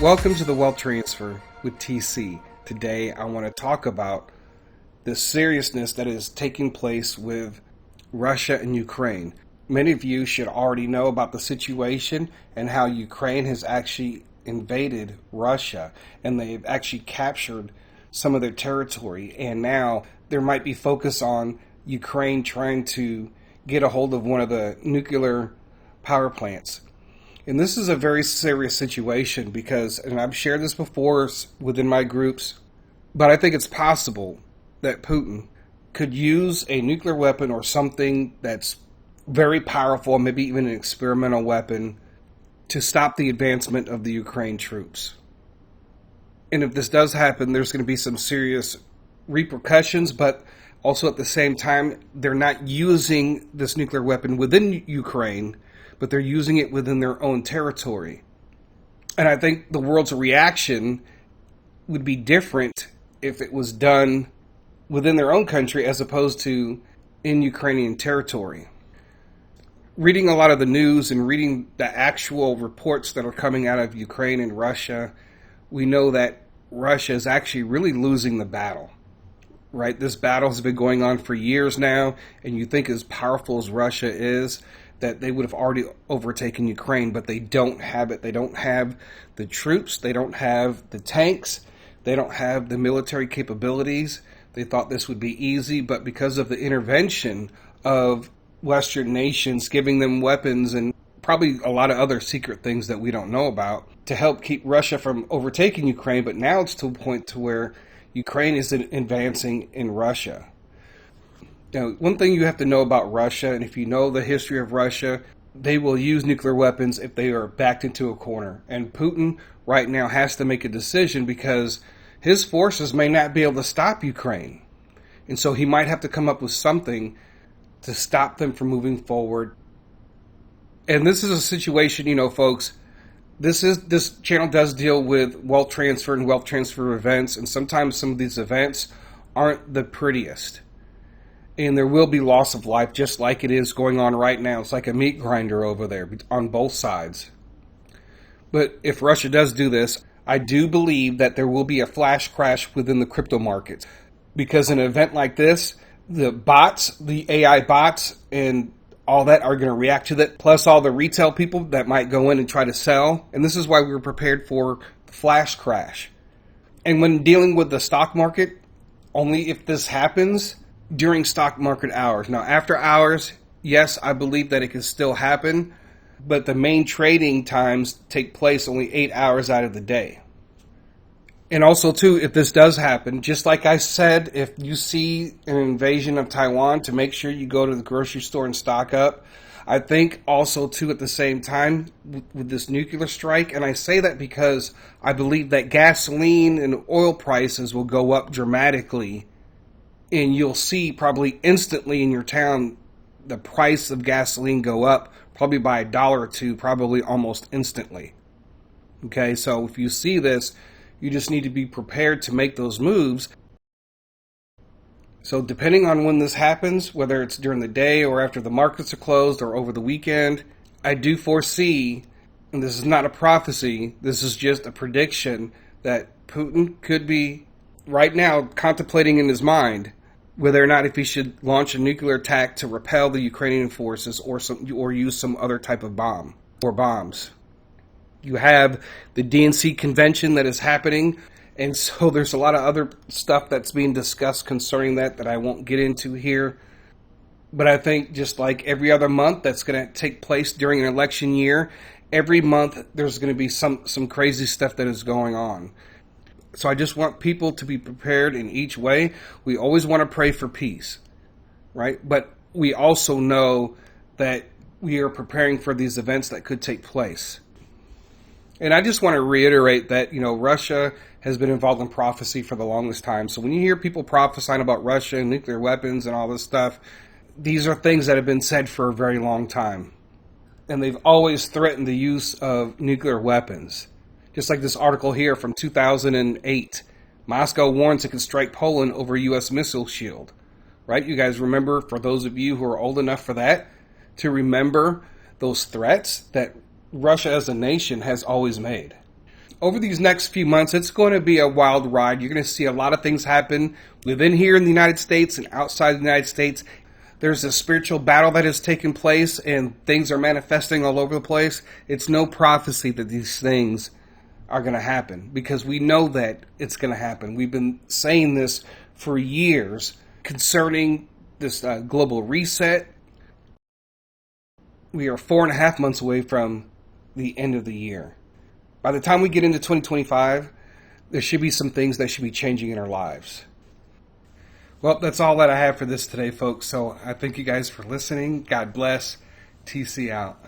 Welcome to the Wealth Transfer with TC. Today I want to talk about the seriousness that is taking place with Russia and Ukraine. Many of you should already know about the situation and how Ukraine has actually invaded Russia and they've actually captured some of their territory, and now there might be focus on Ukraine trying to get a hold of one of the nuclear power plants. And this is a very serious situation because, and I've shared this before within my groups, but I think it's possible that Putin could use a nuclear weapon or something that's very powerful, maybe even an experimental weapon, to stop the advancement of the Ukraine troops. And if this does happen, there's going to be some serious repercussions, but also at the same time, they're not using this nuclear weapon within Ukraine, but they're using it within their own territory. And I think the world's reaction would be different if it was done within their own country as opposed to in Ukrainian territory. Reading a lot of the news and reading the actual reports that are coming out of Ukraine and Russia, we know that Russia is actually really losing the battle. Right? This battle has been going on for years now, and you think as powerful as Russia is, that they would have already overtaken Ukraine, but they don't have it. They don't have the troops. They don't have the tanks. They don't have the military capabilities. They thought this would be easy, but because of the intervention of Western nations giving them weapons and probably a lot of other secret things that we don't know about to help keep Russia from overtaking Ukraine, but now it's to a point to where Ukraine is advancing in Russia. Now, one thing you have to know about Russia, and if you know the history of Russia, they will use nuclear weapons if they are backed into a corner. And Putin right now has to make a decision because his forces may not be able to stop Ukraine. And so he might have to come up with something to stop them from moving forward. And this is a situation, folks, this channel does deal with wealth transfer and wealth transfer events, and sometimes some of these events aren't the prettiest. And there will be loss of life, just like it is going on right now. It's like a meat grinder over there on both sides. But if Russia does do this, I do believe that there will be a flash crash within the crypto markets. Because in an event like this, the bots, the AI bots, and all that are going to react to that, plus all the retail people that might go in and try to sell. And this is why we were prepared for the flash crash. And when dealing with the stock market, only if this happens during stock market hours. Now, after hours, yes, I believe that it can still happen, but the main trading times take place only 8 hours out of the day. And also, too, if this does happen, just like I said, if you see an invasion of Taiwan, to make sure you go to the grocery store and stock up. I think also, too, at the same time, with this nuclear strike, and I say that because I believe that gasoline and oil prices will go up dramatically, and you'll see probably instantly in your town the price of gasoline go up probably by $1 or $2, probably almost instantly. Okay, so if you see this, you just need to be prepared to make those moves. So depending on when this happens, whether it's during the day or after the markets are closed or over the weekend, I do foresee, and this is not a prophecy, this is just a prediction, that Putin could be right now contemplating in his mind whether or not if he should launch a nuclear attack to repel the Ukrainian forces or use some other type of bomb or bombs. You have the DNC convention that is happening, and so there's a lot of other stuff that's being discussed concerning that I won't get into here. But I think just like every other month that's going to take place during an election year, every month there's going to be some crazy stuff that is going on. So I just want people to be prepared in each way. We always want to pray for peace, right? But we also know that we are preparing for these events that could take place. And I just want to reiterate that, Russia has been involved in prophecy for the longest time. So when you hear people prophesying about Russia and nuclear weapons and all this stuff, these are things that have been said for a very long time. And they've always threatened the use of nuclear weapons. Just like this article here from 2008. Moscow warns it could strike Poland over U.S. missile shield. Right? You guys remember, for those of you who are old enough for that, to remember those threats that Russia as a nation has always made. over these next few months, it's going to be a wild ride. You're going to see a lot of things happen within here in the United States and outside the United States. There's a spiritual battle that has taken place, and things are manifesting all over the place. It's no prophecy that these things are going to happen, because we know that it's going to happen. We've been saying this for years concerning this global reset. We are 4.5 months away from the end of the year. By the time we get into 2025, there should be some things that should be changing in our lives. Well, that's all that I have for this today, folks. So I thank you guys for listening. God bless. TC out.